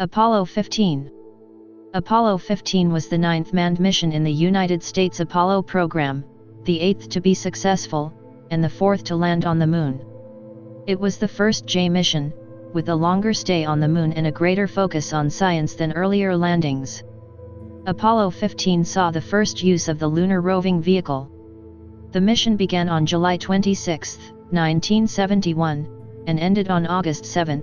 Apollo 15. Apollo 15 was the ninth manned mission in the United States Apollo program, the eighth to be successful, and the fourth to land on the Moon. It was the first J mission, with a longer stay on the Moon and a greater focus on science than earlier landings. Apollo 15 saw the first use of the Lunar Roving Vehicle. The mission began on July 26, 1971, and ended on August 7,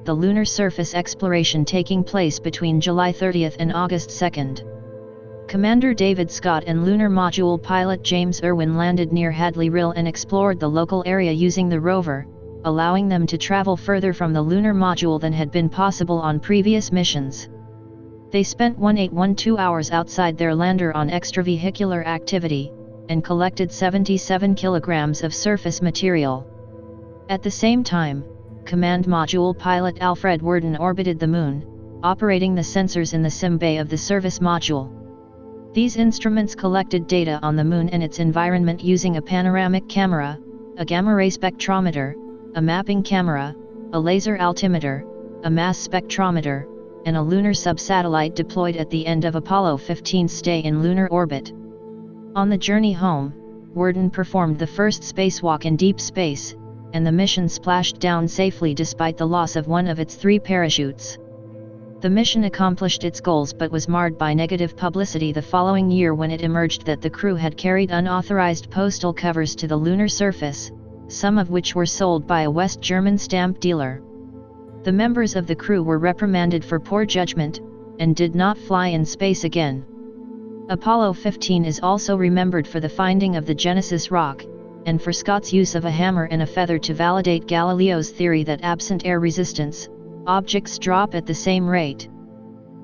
the lunar surface exploration taking place between July 30 and August 2. Commander David Scott and lunar module pilot James Irwin landed near Hadley Rill and explored the local area using the rover, allowing them to travel further from the lunar module than had been possible on previous missions. They spent 1812 hours outside their lander on extravehicular activity, and collected 77 kilograms of surface material. At the same time, Command Module pilot Alfred Worden orbited the Moon, operating the sensors in the sim bay of the service module. These instruments collected data on the Moon and its environment using a panoramic camera, a gamma-ray spectrometer, a mapping camera, a laser altimeter, a mass spectrometer, and a lunar subsatellite deployed at the end of Apollo 15's stay in lunar orbit. On the journey home, Worden performed the first spacewalk in deep space, and the mission splashed down safely despite the loss of one of its 3 parachutes. The mission accomplished its goals but was marred by negative publicity the following year when it emerged that the crew had carried unauthorized postal covers to the lunar surface, some of which were sold by a West German stamp dealer. The members of the crew were reprimanded for poor judgment, and did not fly in space again. Apollo 15 is also remembered for the finding of the Genesis rock, and for Scott's use of a hammer and a feather to validate Galileo's theory that absent air resistance, objects drop at the same rate.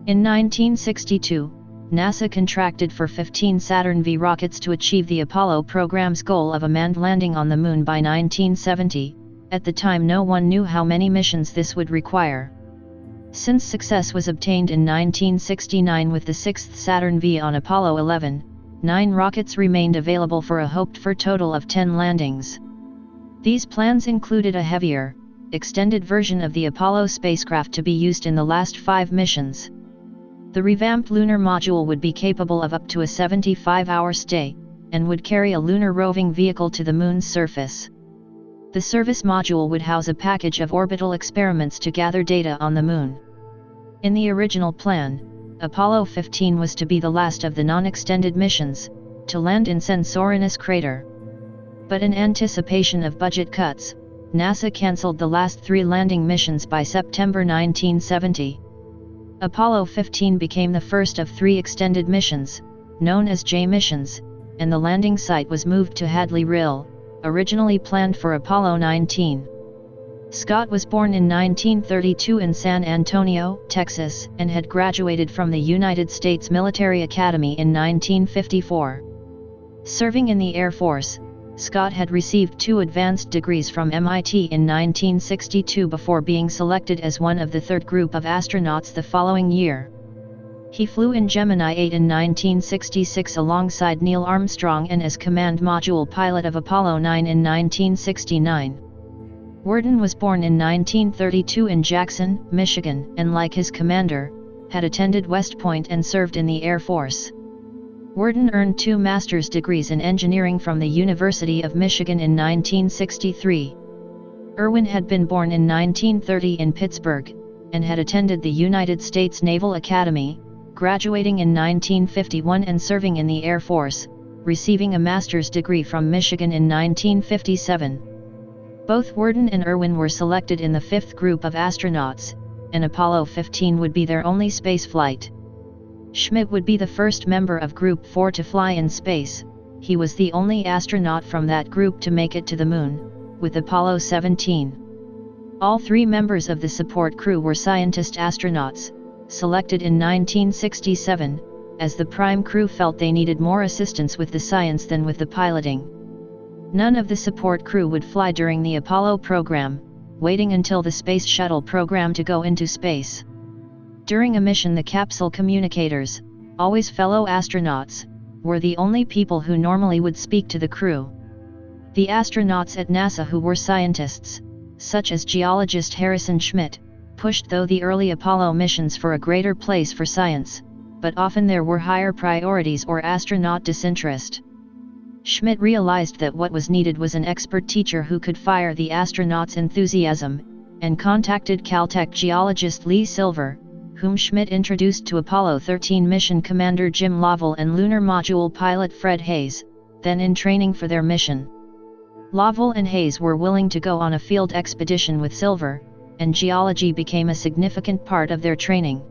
In 1962, NASA contracted for 15 Saturn V rockets to achieve the Apollo program's goal of a manned landing on the Moon by 1970. At the time no one knew how many missions this would require. Since success was obtained in 1969 with the 6th Saturn V on Apollo 11, 9 rockets remained available for a hoped-for total of 10 landings. These plans included a heavier, extended version of the Apollo spacecraft to be used in the last 5 missions. The revamped lunar module would be capable of up to a 75-hour stay, and would carry a lunar roving vehicle to the Moon's surface. The service module would house a package of orbital experiments to gather data on the Moon. In the original plan, Apollo 15 was to be the last of the non-extended missions, to land in Censorinus crater. But in anticipation of budget cuts, NASA cancelled the last 3 landing missions by September 1970. Apollo 15 became the first of 3 extended missions, known as J missions, and the landing site was moved to Hadley Rill, originally planned for Apollo 19. Scott was born in 1932 in San Antonio, Texas, and had graduated from the United States Military Academy in 1954. Serving in the Air Force, Scott had received 2 advanced degrees from MIT in 1962 before being selected as one of the 3rd group of astronauts the following year. He flew in Gemini 8 in 1966 alongside Neil Armstrong and as command module pilot of Apollo 9 in 1969. Worden was born in 1932 in Jackson, Michigan, and like his commander, had attended West Point and served in the Air Force. Worden earned 2 master's degrees in engineering from the University of Michigan in 1963. Irwin had been born in 1930 in Pittsburgh, and had attended the United States Naval Academy, graduating in 1951 and serving in the Air Force, receiving a master's degree from Michigan in 1957. Both Worden and Irwin were selected in the 5th group of astronauts, and Apollo 15 would be their only space flight. Schmidt would be the first member of Group 4 to fly in space. He was the only astronaut from that group to make it to the Moon, with Apollo 17. All 3 members of the support crew were scientist astronauts, selected in 1967, as the prime crew felt they needed more assistance with the science than with the piloting. None of the support crew would fly during the Apollo program, waiting until the Space Shuttle program to go into space. During a mission, the capsule communicators, always fellow astronauts, were the only people who normally would speak to the crew. The astronauts at NASA who were scientists, such as geologist Harrison Schmitt, pushed though the early Apollo missions for a greater place for science, but often there were higher priorities or astronaut disinterest. Schmidt realized that what was needed was an expert teacher who could fire the astronauts' enthusiasm, and contacted Caltech geologist Lee Silver, whom Schmidt introduced to Apollo 13 mission commander Jim Lovell and lunar module pilot Fred Hayes, then in training for their mission. Lovell and Hayes were willing to go on a field expedition with Silver, and geology became a significant part of their training.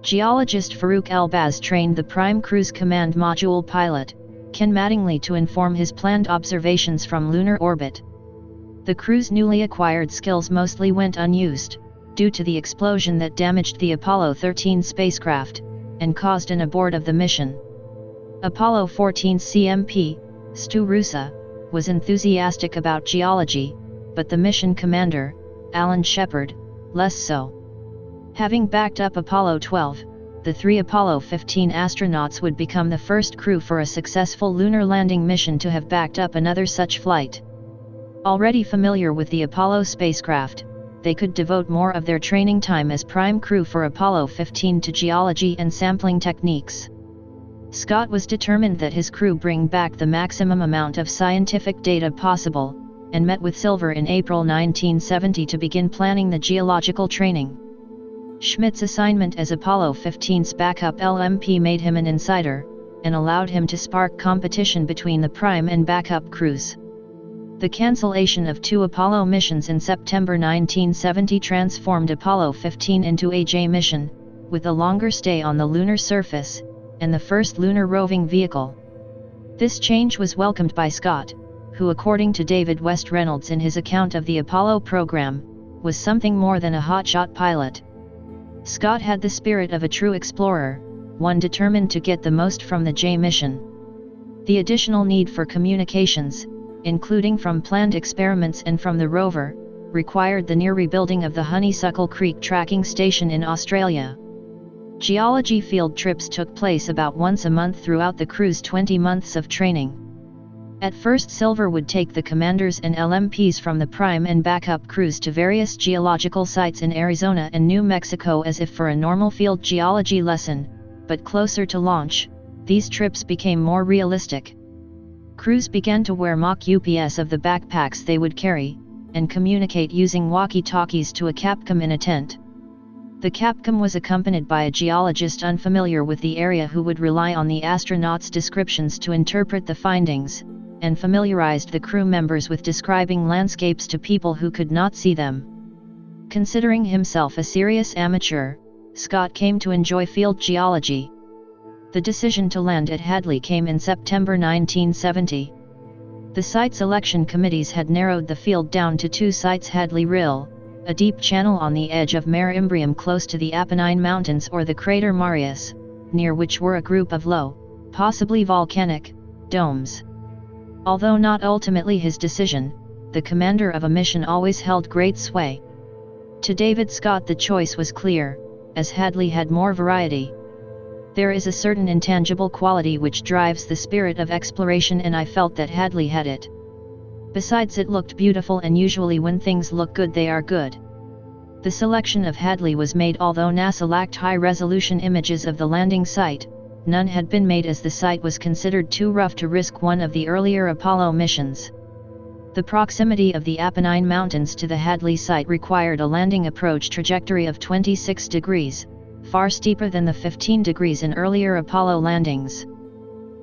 Geologist Farouk Elbaz trained the Prime Cruise Command Module pilot, Ken Mattingly, to inform his planned observations from lunar orbit. The crew's newly acquired skills mostly went unused, due to the explosion that damaged the Apollo 13 spacecraft, and caused an abort of the mission. Apollo 14's CMP, Stu Roosa, was enthusiastic about geology, but the mission commander, Alan Shepard, less so. Having backed up Apollo 12, the 3 Apollo 15 astronauts would become the first crew for a successful lunar landing mission to have backed up another such flight. Already familiar with the Apollo spacecraft, they could devote more of their training time as prime crew for Apollo 15 to geology and sampling techniques. Scott was determined that his crew bring back the maximum amount of scientific data possible, and met with Silver in April 1970 to begin planning the geological training. Schmidt's assignment as Apollo 15's backup LMP made him an insider, and allowed him to spark competition between the prime and backup crews. The cancellation of 2 Apollo missions in September 1970 transformed Apollo 15 into a J mission, with a longer stay on the lunar surface, and the first lunar roving vehicle. This change was welcomed by Scott, who, according to David West Reynolds in his account of the Apollo program, was something more than a hotshot pilot. Scott had the spirit of a true explorer, one determined to get the most from the J mission. The additional need for communications, including from planned experiments and from the rover, required the near rebuilding of the Honeysuckle Creek tracking station in Australia. Geology field trips took place about once a month throughout the crew's 20 months of training. At first, Silver would take the commanders and LMPs from the prime and backup crews to various geological sites in Arizona and New Mexico as if for a normal field geology lesson, but closer to launch, these trips became more realistic. Crews began to wear mock UPS of the backpacks they would carry, and communicate using walkie-talkies to a Capcom in a tent. The Capcom was accompanied by a geologist unfamiliar with the area who would rely on the astronauts' descriptions to interpret the findings, and familiarized the crew members with describing landscapes to people who could not see them. Considering himself a serious amateur, Scott came to enjoy field geology. The decision to land at Hadley came in September 1970. The site selection committees had narrowed the field down to 2 sites: Hadley Rill, a deep channel on the edge of Mare Imbrium close to the Apennine Mountains, or the crater Marius, near which were a group of low, possibly volcanic, domes. Although not ultimately his decision, the commander of a mission always held great sway. To David Scott the choice was clear, as Hadley had more variety. There is a certain intangible quality which drives the spirit of exploration, and I felt that Hadley had it. Besides, it looked beautiful, and usually when things look good they are good. The selection of Hadley was made although NASA lacked high-resolution images of the landing site. None had been made as the site was considered too rough to risk one of the earlier Apollo missions. The proximity of the Apennine Mountains to the Hadley site required a landing approach trajectory of 26 degrees, far steeper than the 15 degrees in earlier Apollo landings.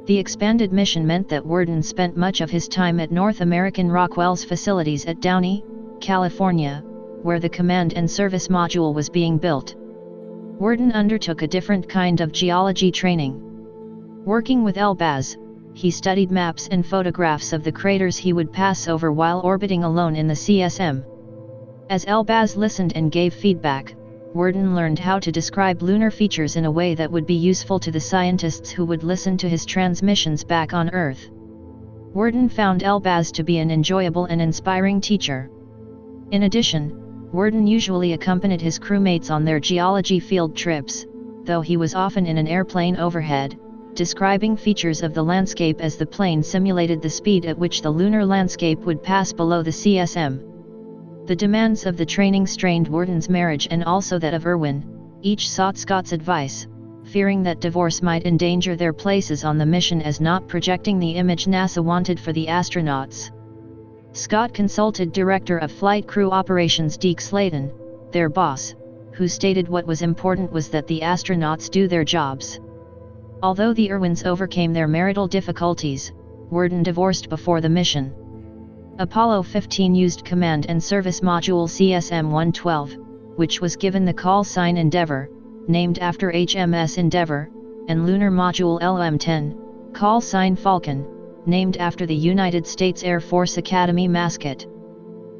The expanded mission meant that Worden spent much of his time at North American Rockwell's facilities at Downey, California, where the command and service module was being built. Worden undertook a different kind of geology training. Working with Elbaz, he studied maps and photographs of the craters he would pass over while orbiting alone in the CSM. As Elbaz listened and gave feedback, Worden learned how to describe lunar features in a way that would be useful to the scientists who would listen to his transmissions back on Earth. Worden found Elbaz to be an enjoyable and inspiring teacher. In addition, Worden usually accompanied his crewmates on their geology field trips, though he was often in an airplane overhead, describing features of the landscape as the plane simulated the speed at which the lunar landscape would pass below the CSM. The demands of the training strained Worden's marriage and also that of Irwin. Each sought Scott's advice, fearing that divorce might endanger their places on the mission as not projecting the image NASA wanted for the astronauts. Scott consulted Director of Flight Crew Operations Deke Slayton, their boss, who stated what was important was that the astronauts do their jobs. Although the Irwins overcame their marital difficulties, Worden divorced before the mission. Apollo 15 used Command and Service Module CSM-112, which was given the call sign Endeavour, named after HMS Endeavour, and Lunar Module LM-10, call sign Falcon, named after the United States Air Force Academy mascot.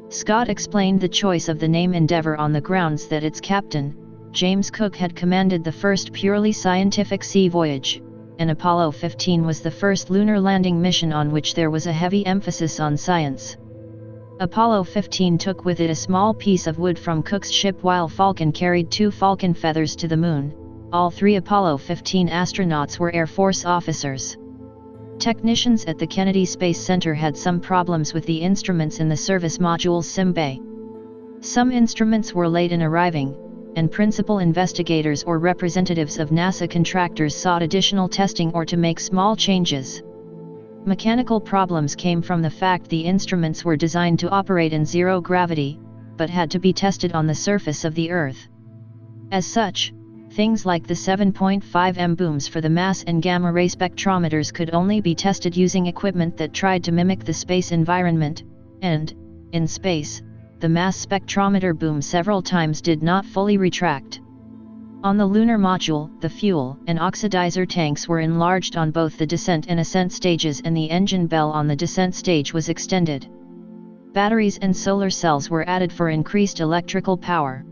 Scott explained the choice of the name Endeavour on the grounds that its captain, James Cook, had commanded the first purely scientific sea voyage, and Apollo 15 was the first lunar landing mission on which there was a heavy emphasis on science. Apollo 15 took with it a small piece of wood from Cook's ship while Falcon carried 2 Falcon feathers to the moon. All 3 Apollo 15 astronauts were Air Force officers. Technicians at the Kennedy Space Center had some problems with the instruments in the service module's sim bay. Some instruments were late in arriving, and principal investigators or representatives of NASA contractors sought additional testing or to make small changes. Mechanical problems came from the fact the instruments were designed to operate in zero gravity, but had to be tested on the surface of the Earth. As such, things like the 7.5 m booms for the mass and gamma ray spectrometers could only be tested using equipment that tried to mimic the space environment, and, in space, the mass spectrometer boom several times did not fully retract. On the lunar module, the fuel and oxidizer tanks were enlarged on both the descent and ascent stages, and the engine bell on the descent stage was extended. Batteries and solar cells were added for increased electrical power.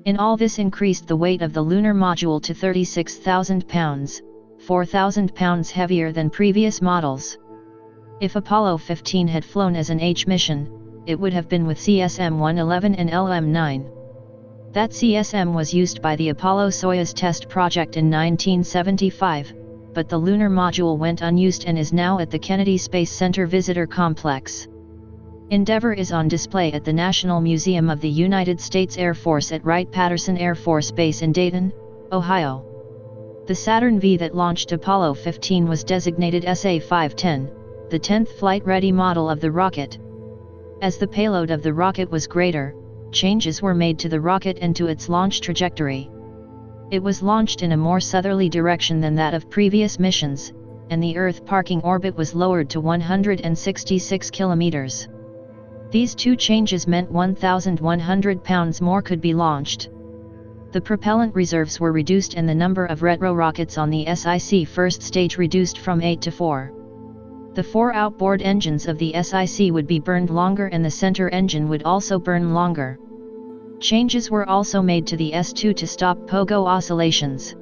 In all, this increased the weight of the lunar module to 36,000 pounds, 4,000 pounds heavier than previous models. If Apollo 15 had flown as an H mission, it would have been with CSM-111 and LM-9. That CSM was used by the Apollo-Soyuz test project in 1975, but the lunar module went unused and is now at the Kennedy Space Center Visitor Complex. Endeavour is on display at the National Museum of the United States Air Force at Wright-Patterson Air Force Base in Dayton, Ohio. The Saturn V that launched Apollo 15 was designated SA-510, the 10th flight-ready model of the rocket. As the payload of the rocket was greater, changes were made to the rocket and to its launch trajectory. It was launched in a more southerly direction than that of previous missions, and the Earth parking orbit was lowered to 166 kilometers. These 2 changes meant 1,100 pounds more could be launched. The propellant reserves were reduced and the number of retro rockets on the SIC first stage reduced from 8 to 4. The 4 outboard engines of the SIC would be burned longer and the center engine would also burn longer. Changes were also made to the S2 to stop pogo oscillations.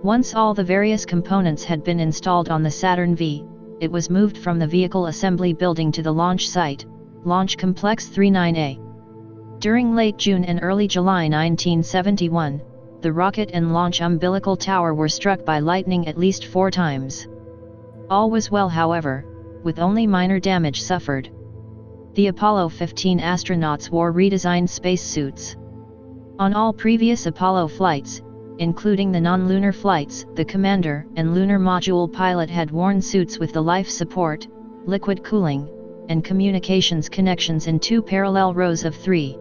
Once all the various components had been installed on the Saturn V, it was moved from the vehicle assembly building to the launch site, Launch Complex 39A. During late June and early July 1971, the rocket and launch umbilical tower were struck by lightning at least 4 times. All was well, however, with only minor damage suffered. The Apollo 15 astronauts wore redesigned spacesuits. On all previous Apollo flights, including the non-lunar flights, the commander and lunar module pilot had worn suits with the life support, liquid cooling, and communications connections in 2 parallel rows of 3.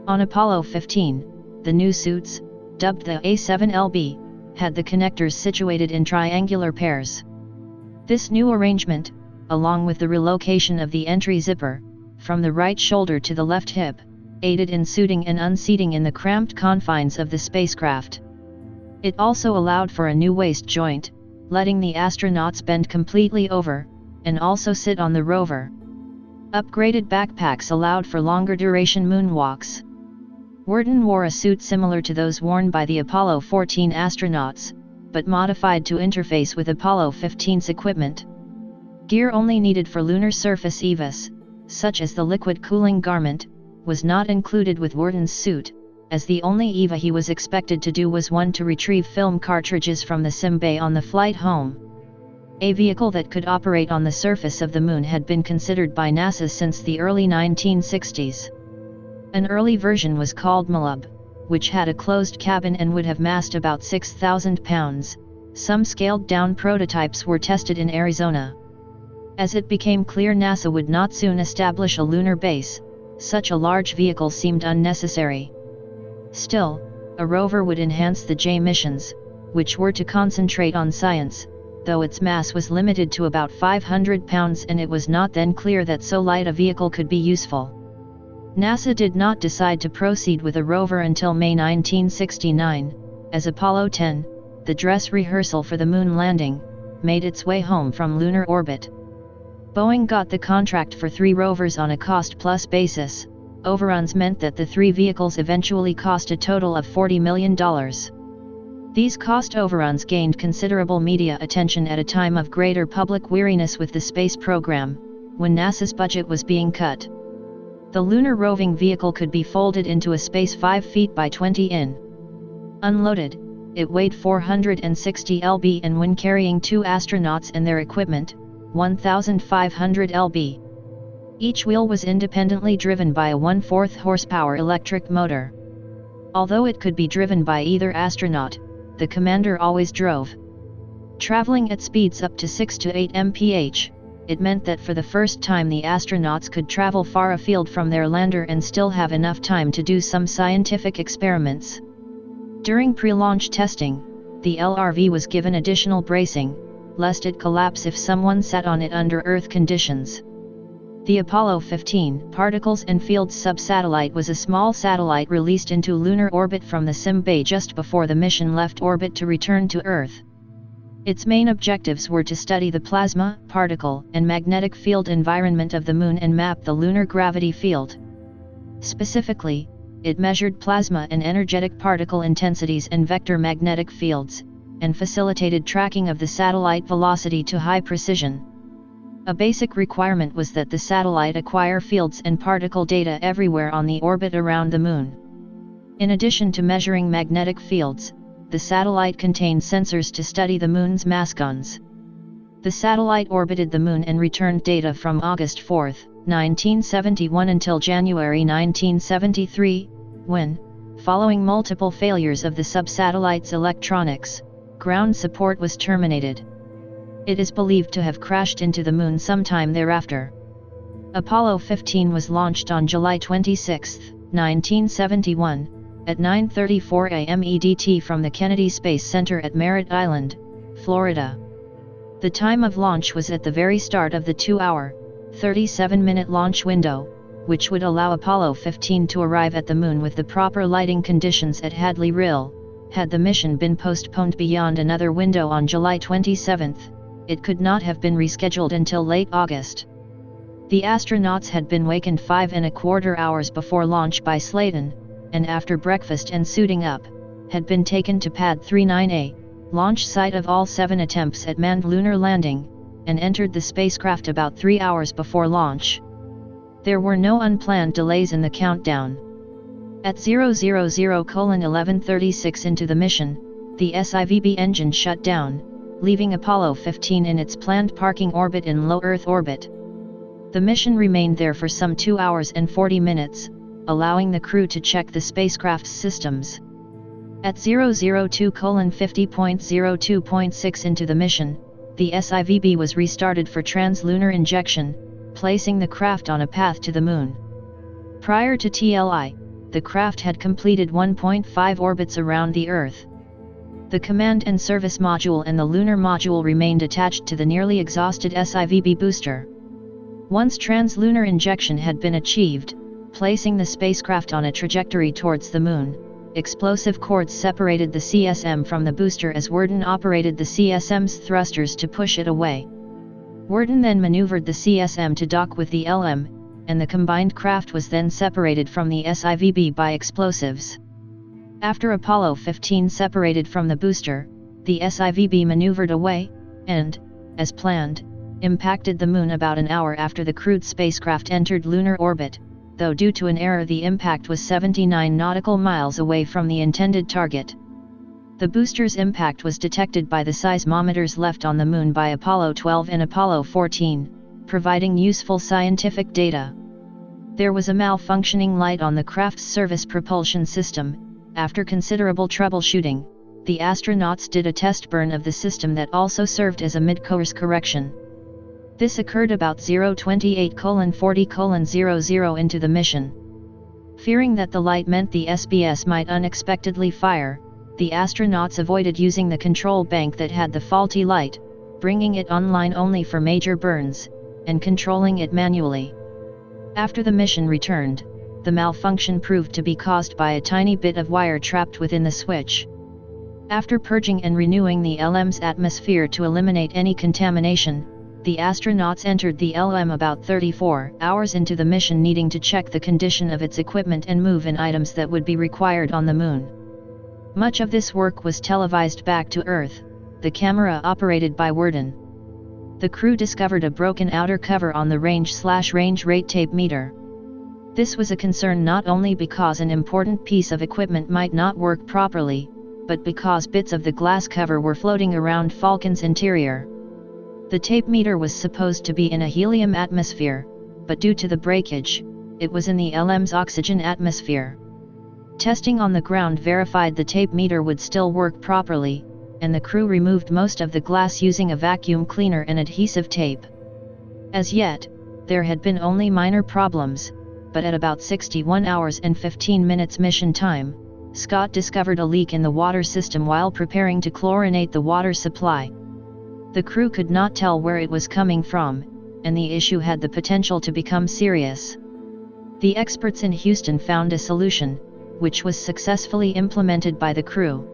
On Apollo 15, the new suits, dubbed the A7LB, had the connectors situated in triangular pairs. This new arrangement, along with the relocation of the entry zipper, from the right shoulder to the left hip, aided in suiting and unseating in the cramped confines of the spacecraft. It also allowed for a new waist joint, letting the astronauts bend completely over, and also sit on the rover. Upgraded backpacks allowed for longer duration moonwalks. Worden wore a suit similar to those worn by the Apollo 14 astronauts, but modified to interface with Apollo 15's equipment. Gear only needed for lunar surface EVAs, such as the liquid cooling garment, was not included with Worden's suit, as the only EVA he was expected to do was one to retrieve film cartridges from the sim bay on the flight home. A vehicle that could operate on the surface of the Moon had been considered by NASA since the early 1960s. An early version was called Malub, which had a closed cabin and would have massed about 6,000 pounds. Some scaled-down prototypes were tested in Arizona. As it became clear NASA would not soon establish a lunar base, such a large vehicle seemed unnecessary. Still, a rover would enhance the J missions, which were to concentrate on science, though its mass was limited to about 500 pounds and it was not then clear that so light a vehicle could be useful. NASA did not decide to proceed with a rover until May 1969, as Apollo 10, the dress rehearsal for the moon landing, made its way home from lunar orbit. Boeing got the contract for 3 rovers on a cost-plus basis. Overruns meant that the 3 vehicles eventually cost a total of $40 million. These cost overruns gained considerable media attention at a time of greater public weariness with the space program, when NASA's budget was being cut. The Lunar Roving Vehicle could be folded into a space 5 feet by 20 in. Unloaded, it weighed 460 lb and when carrying 2 astronauts and their equipment, 1,500 lb. Each wheel was independently driven by a 1/4 horsepower electric motor. Although it could be driven by either astronaut, the commander always drove. Traveling at speeds up to 6 to 8 mph, it meant that for the first time the astronauts could travel far afield from their lander and still have enough time to do some scientific experiments. During pre-launch testing, the LRV was given additional bracing, lest it collapse if someone sat on it under Earth conditions. The Apollo 15 Particles and Fields sub-satellite was a small satellite released into lunar orbit from the Sim Bay just before the mission left orbit to return to Earth. Its main objectives were to study the plasma, particle, and magnetic field environment of the Moon and map the lunar gravity field. Specifically, it measured plasma and energetic particle intensities and vector magnetic fields, and facilitated tracking of the satellite velocity to high precision. A basic requirement was that the satellite acquire fields and particle data everywhere on the orbit around the Moon. In addition to measuring magnetic fields, the satellite contained sensors to study the Moon's mascons. The satellite orbited the Moon and returned data from August 4, 1971 until January 1973, when, following multiple failures of the sub-satellite's electronics, ground support was terminated. It is believed to have crashed into the Moon sometime thereafter. Apollo 15 was launched on July 26, 1971, at 9:34 a.m. EDT from the Kennedy Space Center at Merritt Island, Florida. The time of launch was at the very start of the 2-hour, 37-minute launch window, which would allow Apollo 15 to arrive at the Moon with the proper lighting conditions at Hadley Rill. Had the mission been postponed beyond another window on July 27, it could not have been rescheduled until late August. The astronauts had been wakened 5¼ hours before launch by Slayton, and after breakfast and suiting up, had been taken to Pad 39A, launch site of all 7 attempts at manned lunar landing, and entered the spacecraft about 3 hours before launch. There were no unplanned delays in the countdown. At 0:00:11:36 into the mission, the SIVB engine shut down, leaving Apollo 15 in its planned parking orbit in low Earth orbit. The mission remained there for some 2 hours and 40 minutes, allowing the crew to check the spacecraft's systems. At 0:02:50.02.6 into the mission, the SIVB was restarted for translunar injection, placing the craft on a path to the Moon. Prior to TLI, the craft had completed 1.5 orbits around the Earth. The command and service module and the lunar module remained attached to the nearly exhausted SIVB booster. Once translunar injection had been achieved, placing the spacecraft on a trajectory towards the Moon, explosive cords separated the CSM from the booster as Worden operated the CSM's thrusters to push it away. Worden then maneuvered the CSM to dock with the LM, and the combined craft was then separated from the SIVB by explosives. After Apollo 15 separated from the booster, the SIVB maneuvered away, and, as planned, impacted the Moon about an hour after the crewed spacecraft entered lunar orbit, though due to an error the impact was 79 nautical miles away from the intended target. The booster's impact was detected by the seismometers left on the Moon by Apollo 12 and Apollo 14, providing useful scientific data. There was a malfunctioning light on the craft's service propulsion system. After considerable troubleshooting, the astronauts did a test burn of the system that also served as a mid-course correction. This occurred about 028:40:00 into the mission. Fearing that the light meant the SBS might unexpectedly fire, the astronauts avoided using the control bank that had the faulty light, bringing it online only for major burns, and controlling it manually. After the mission returned, the malfunction proved to be caused by a tiny bit of wire trapped within the switch. After purging and renewing the LM's atmosphere to eliminate any contamination, the astronauts entered the LM about 34 hours into the mission, needing to check the condition of its equipment and move in items that would be required on the Moon. Much of this work was televised back to Earth, the camera operated by Worden. The crew discovered a broken outer cover on the range rate tape meter. This was a concern not only because an important piece of equipment might not work properly, but because bits of the glass cover were floating around Falcon's interior. The tape meter was supposed to be in a helium atmosphere, but due to the breakage, it was in the LM's oxygen atmosphere. Testing on the ground verified the tape meter would still work properly, and the crew removed most of the glass using a vacuum cleaner and adhesive tape. As yet, there had been only minor problems, but at about 61 hours and 15 minutes mission time, Scott discovered a leak in the water system while preparing to chlorinate the water supply. The crew could not tell where it was coming from, and the issue had the potential to become serious. The experts in Houston found a solution, which was successfully implemented by the crew.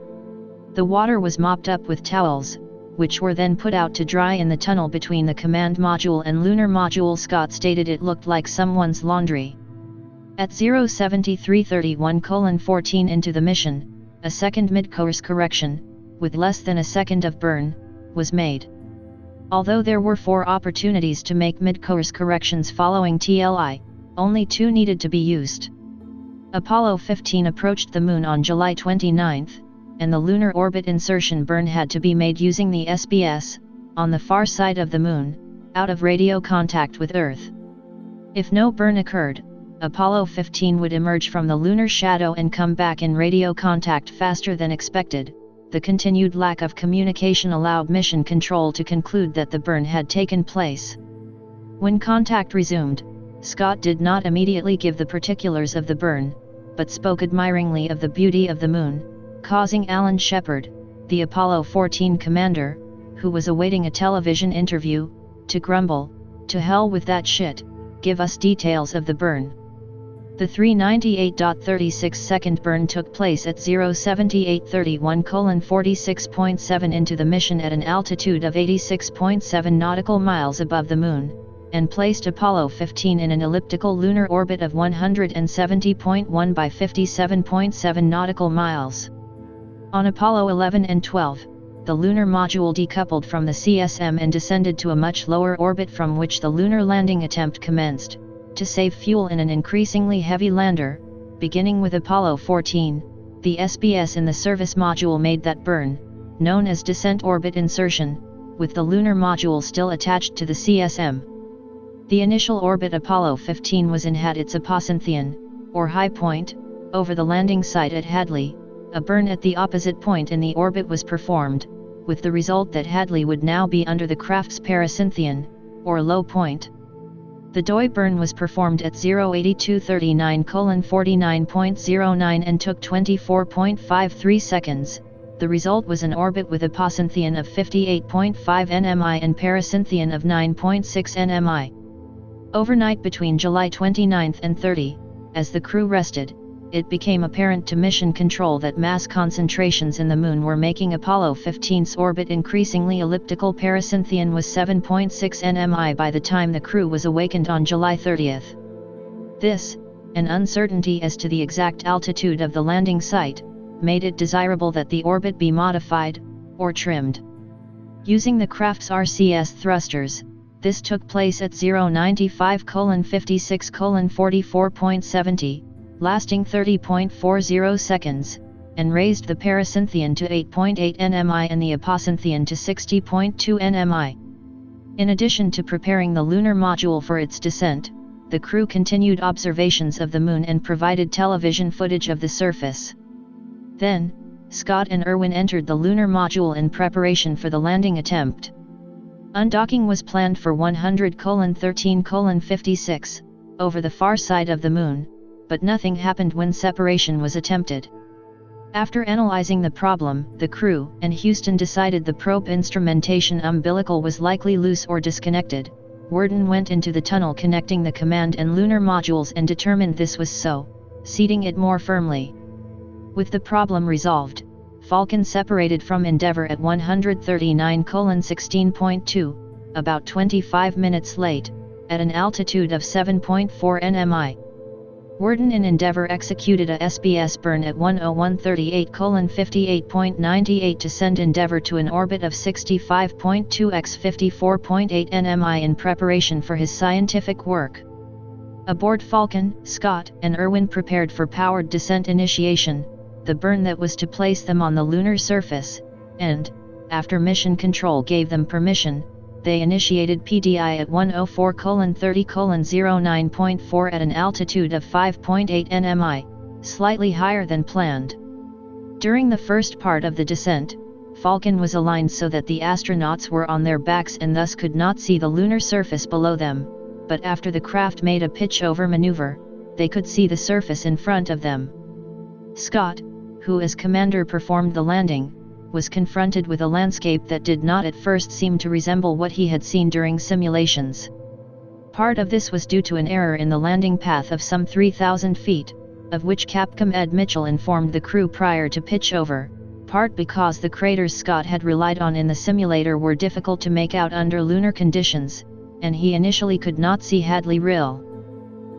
The water was mopped up with towels, which were then put out to dry in the tunnel between the command module and lunar module. Scott stated it looked like someone's laundry. At 073:31:14 into the mission, a second mid-course correction, with less than a second of burn, was made. Although there were 4 opportunities to make mid-course corrections following TLI, only 2 needed to be used. Apollo 15 approached the Moon on July 29, and the lunar orbit insertion burn had to be made using the SBS, on the far side of the Moon, out of radio contact with Earth. If no burn occurred, Apollo 15 would emerge from the lunar shadow and come back in radio contact faster than expected. The continued lack of communication allowed mission control to conclude that the burn had taken place. When contact resumed, Scott did not immediately give the particulars of the burn, but spoke admiringly of the beauty of the Moon, causing Alan Shepard, the Apollo 14 commander, who was awaiting a television interview, to grumble, "To hell with that shit, give us details of the burn." The 398.36-second burn took place at 078:31:46.7 into the mission at an altitude of 86.7 nautical miles above the Moon, and placed Apollo 15 in an elliptical lunar orbit of 170.1 by 57.7 nautical miles. On Apollo 11 and 12, the lunar module decoupled from the CSM and descended to a much lower orbit from which the lunar landing attempt commenced, to save fuel in an increasingly heavy lander. Beginning with Apollo 14, the SBS in the service module made that burn, known as descent orbit insertion, with the lunar module still attached to the CSM. The initial orbit Apollo 15 was in had its apocynthion, or high point, over the landing site at Hadley. A burn at the opposite point in the orbit was performed, with the result that Hadley would now be under the craft's paracynthion, or low point. The DOI burn was performed at 082:39:49.09 and took 24.53 seconds. The result was an orbit with apocynthion of 58.5 nmi and paracynthion of 9.6 nmi. Overnight between July 29 and 30, as the crew rested, it became apparent to mission control that mass concentrations in the Moon were making Apollo 15's orbit increasingly elliptical. Paracynthion was 7.6 nmi by the time the crew was awakened on July 30. This, and uncertainty as to the exact altitude of the landing site, made it desirable that the orbit be modified, or trimmed. Using the craft's RCS thrusters, this took place at 095:56:44.70, lasting 30.40 seconds, and raised the paracynthion to 8.8 nmi and the apocynthion to 60.2 nmi. In addition to preparing the lunar module for its descent, the crew continued observations of the moon and provided television footage of the surface. Then, Scott and Irwin entered the lunar module in preparation for the landing attempt. Undocking was planned for 100:13:56, over the far side of the moon, but nothing happened when separation was attempted. After analyzing the problem, the crew and Houston decided the probe instrumentation umbilical was likely loose or disconnected. Worden went into the tunnel connecting the command and lunar modules and determined this was so, seating it more firmly. With the problem resolved, Falcon separated from Endeavour at 139:16.2, about 25 minutes late, at an altitude of 7.4 nmi. Worden and Endeavour executed a SBS burn at 101:38:58.98 to send Endeavour to an orbit of 65.2 x 54.8 nmi in preparation for his scientific work. Aboard Falcon, Scott and Irwin prepared for powered descent initiation, the burn that was to place them on the lunar surface, and, after mission control gave them permission, they initiated PDI at 104:30:09.4 at an altitude of 5.8 nmi, slightly higher than planned. During the first part of the descent, Falcon was aligned so that the astronauts were on their backs and thus could not see the lunar surface below them, but after the craft made a pitch-over maneuver, they could see the surface in front of them. Scott, who as commander performed the landing, was confronted with a landscape that did not at first seem to resemble what he had seen during simulations. Part of this was due to an error in the landing path of some 3,000 feet, of which Capcom Ed Mitchell informed the crew prior to pitchover, part because the craters Scott had relied on in the simulator were difficult to make out under lunar conditions, and he initially could not see Hadley Rill.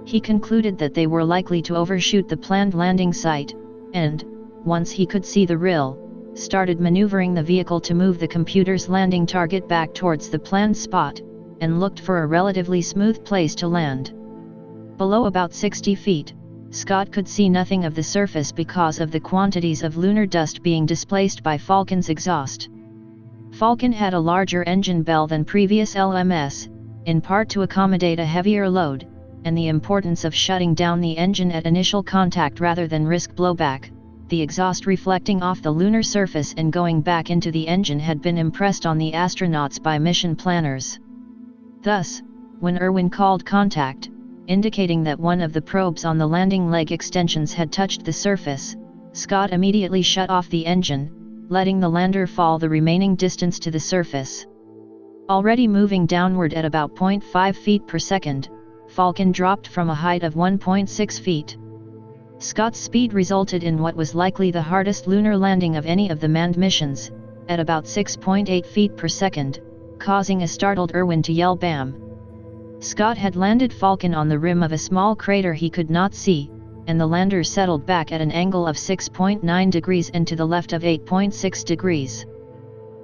He concluded that they were likely to overshoot the planned landing site, and, once he could see the rill, started maneuvering the vehicle to move the computer's landing target back towards the planned spot, and looked for a relatively smooth place to land. Below about 60 feet, Scott could see nothing of the surface because of the quantities of lunar dust being displaced by Falcon's exhaust. Falcon had a larger engine bell than previous LMS, in part to accommodate a heavier load, and the importance of shutting down the engine at initial contact rather than risk blowback. The exhaust reflecting off the lunar surface and going back into the engine had been impressed on the astronauts by mission planners. Thus, when Irwin called contact, indicating that one of the probes on the landing leg extensions had touched the surface, Scott immediately shut off the engine, letting the lander fall the remaining distance to the surface. Already moving downward at about 0.5 feet per second, Falcon dropped from a height of 1.6 feet. Scott's speed resulted in what was likely the hardest lunar landing of any of the manned missions, at about 6.8 feet per second, causing a startled Irwin to yell "Bam!" Scott had landed Falcon on the rim of a small crater he could not see, and the lander settled back at an angle of 6.9 degrees and to the left of 8.6 degrees.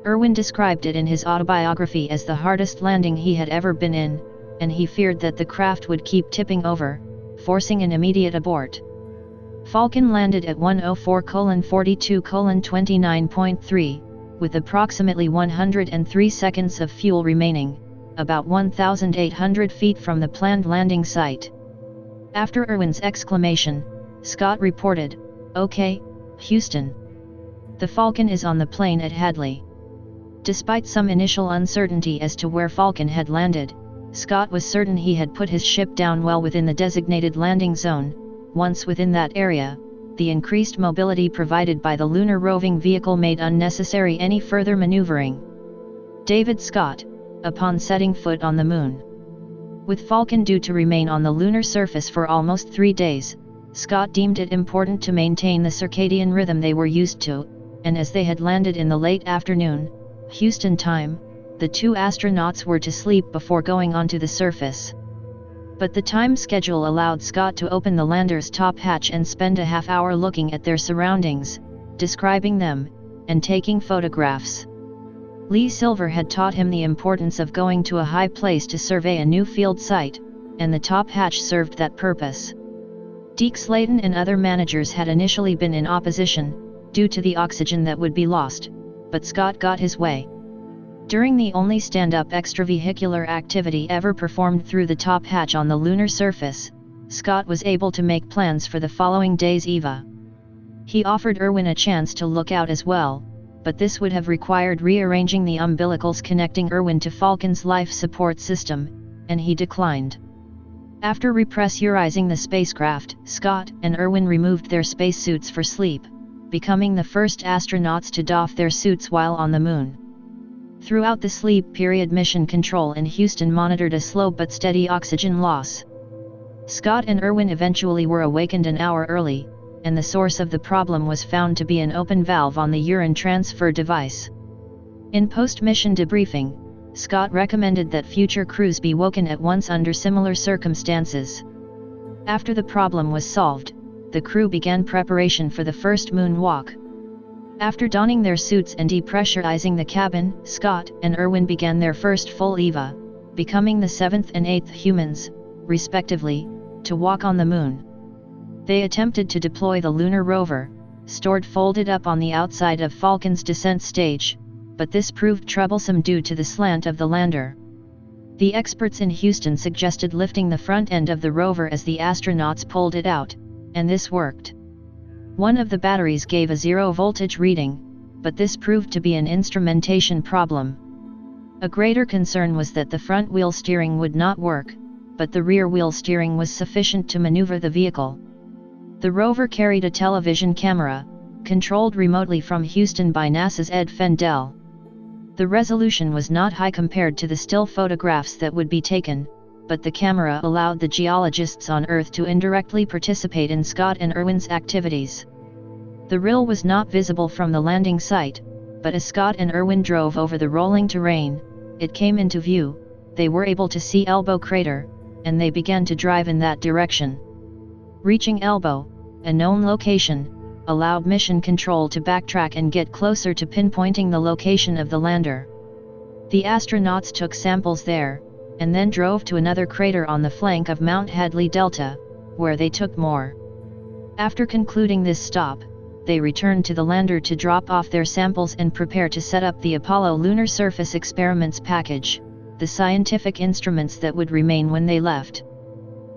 Irwin described it in his autobiography as the hardest landing he had ever been in, and he feared that the craft would keep tipping over, forcing an immediate abort. Falcon landed at 104:42:29.3, with approximately 103 seconds of fuel remaining, about 1,800 feet from the planned landing site. After Irwin's exclamation, Scott reported, "Okay, Houston. The Falcon is on the plane at Hadley." Despite some initial uncertainty as to where Falcon had landed, Scott was certain he had put his ship down well within the designated landing zone. Once within that area, the increased mobility provided by the Lunar Roving Vehicle made unnecessary any further maneuvering. David Scott, upon setting foot on the Moon. With Falcon due to remain on the lunar surface for almost 3 days, Scott deemed it important to maintain the circadian rhythm they were used to, and as they had landed in the late afternoon, Houston time, the two astronauts were to sleep before going onto the surface. But the time schedule allowed Scott to open the lander's top hatch and spend a half-hour looking at their surroundings, describing them, and taking photographs. Lee Silver had taught him the importance of going to a high place to survey a new field site, and the top hatch served that purpose. Deke Slayton and other managers had initially been in opposition, due to the oxygen that would be lost, but Scott got his way. During the only stand-up extravehicular activity ever performed through the top hatch on the lunar surface, Scott was able to make plans for the following day's EVA. He offered Irwin a chance to look out as well, but this would have required rearranging the umbilicals connecting Irwin to Falcon's life support system, and he declined. After repressurizing the spacecraft, Scott and Irwin removed their spacesuits for sleep, becoming the first astronauts to doff their suits while on the Moon. Throughout the sleep period, Mission Control in Houston monitored a slow but steady oxygen loss. Scott and Irwin eventually were awakened an hour early, and the source of the problem was found to be an open valve on the urine transfer device. In post-mission debriefing, Scott recommended that future crews be woken at once under similar circumstances. After the problem was solved, the crew began preparation for the first moonwalk. After donning their suits and depressurizing the cabin, Scott and Irwin began their first full EVA, becoming the 7th and 8th humans, respectively, to walk on the Moon. They attempted to deploy the lunar rover, stored folded up on the outside of Falcon's descent stage, but this proved troublesome due to the slant of the lander. The experts in Houston suggested lifting the front end of the rover as the astronauts pulled it out, and this worked. One of the batteries gave a 0-voltage reading, but this proved to be an instrumentation problem. A greater concern was that the front wheel steering would not work, but the rear wheel steering was sufficient to maneuver the vehicle. The rover carried a television camera, controlled remotely from Houston by NASA's Ed Fendell. The resolution was not high compared to the still photographs that would be taken, but the camera allowed the geologists on Earth to indirectly participate in Scott and Irwin's activities. The rill was not visible from the landing site, but as Scott and Irwin drove over the rolling terrain, it came into view. They were able to see Elbow Crater, and they began to drive in that direction. Reaching Elbow, a known location, allowed Mission Control to backtrack and get closer to pinpointing the location of the lander. The astronauts took samples there, and then drove to another crater on the flank of Mount Hadley Delta, where they took more. After concluding this stop, they returned to the lander to drop off their samples and prepare to set up the Apollo Lunar Surface Experiments package, the scientific instruments that would remain when they left.